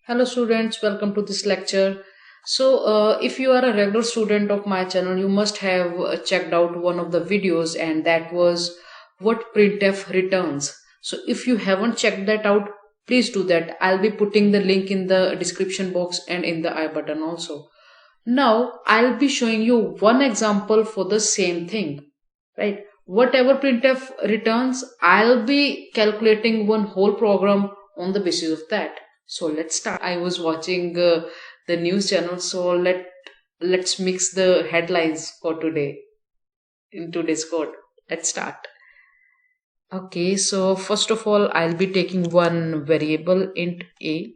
Hello students, welcome to this lecture. If you are a regular student of my channel, you must have checked out one of the videos, and that was what printf returns. So if you haven't checked that out, please do that. I'll be putting the link in the description box and in the I button also. Now I'll be showing you one example for the same thing, right? Whatever printf returns, I'll be calculating one whole program on the basis of that. So let's start. I was watching the news channel, so let's mix the headlines for today in today's code. Let's start. Okay, so first of all, I'll be taking one variable int a,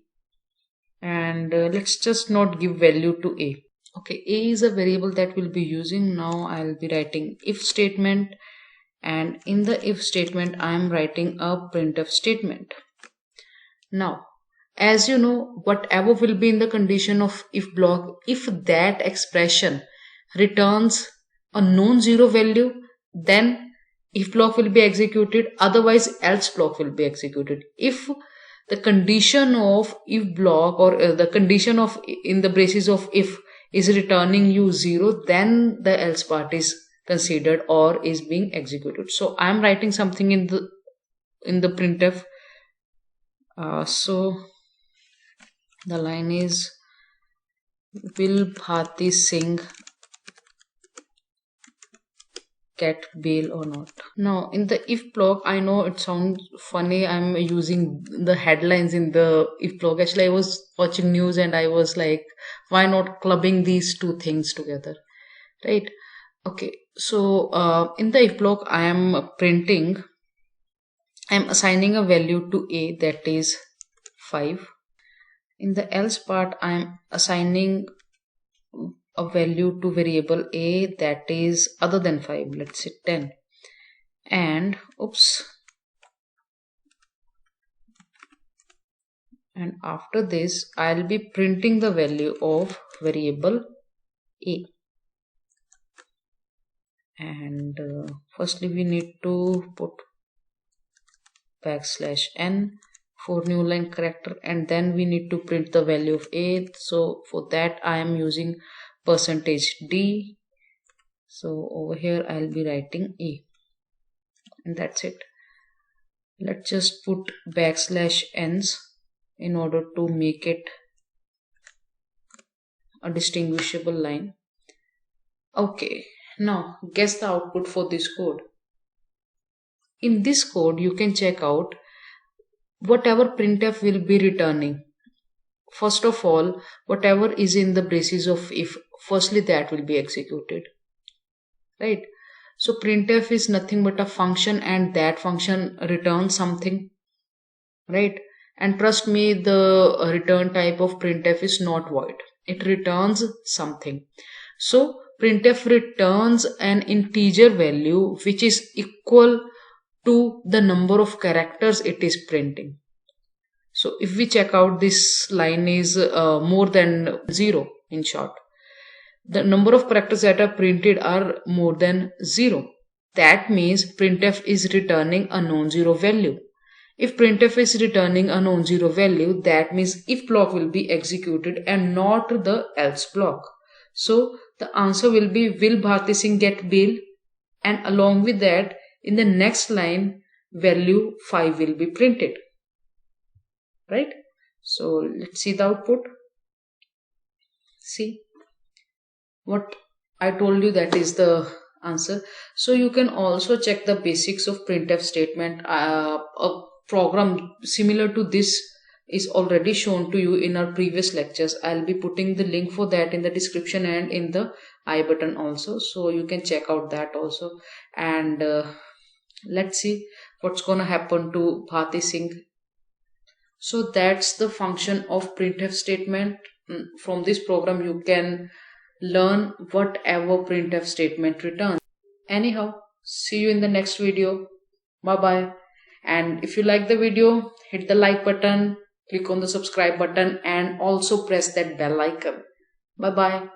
and let's just not give value to a. Okay, a is a variable that we'll be using. Now I'll be writing if statement, and in the if statement I am writing a printf statement. Now, as you know, whatever will be in the condition of if block, if that expression returns a non-zero value, then if block will be executed, otherwise else block will be executed. If the condition of if block or the condition of in the braces of if is returning you 0, then the else part is considered or is being executed. So I am writing something in the printf. So the line is, will Bharti Singh get bail or not? Now in the if block, I know it sounds funny, I'm using the headlines in the if block. Actually, I was watching news and I was like, why not clubbing these two things together, right? Okay, so in the if block I am printing, I'm assigning a value to a, that is 5. In the else part, I'm assigning a value to variable a that is other than 5, let's say 10. And and after this I'll be printing the value of variable a. And firstly we need to put \n for new line character, and then we need to print the value of a. So for that I am using %d. So over here I'll be writing a, and that's it. Let's just put \n in order to make it a distinguishable line. Okay, now guess the output for this code. In this code you can check out whatever printf will be returning. First of all, whatever is in the braces of if, firstly that will be executed, right? So printf is nothing but a function, and that function returns something, right? And trust me, the return type of printf is not void, it returns something. So printf returns an integer value which is equal to the number of characters it is printing. So if we check out, this line is more than 0. In short, the number of characters that are printed are more than 0. That means printf is returning a non-zero value. If printf is returning a non-zero value, that means if block will be executed and not the else block. So the answer will be, will Bharti Singh get bail? And along with that, in the next line, value 5 will be printed, right? So let's see the output. See what I told you, that is the answer. So you can also check the basics of printf statement. A program similar to this is already shown to you in our previous lectures. I'll be putting the link for that in the description and in the I button also, so you can check out that also. And let's see what's gonna happen to Bharti Singh. So that's the function of printf statement. From this program you can learn whatever printf statement returns. Anyhow, see you in the next video. Bye bye. And if you like the video, hit the like button, click on the subscribe button, and also press that bell icon. Bye bye.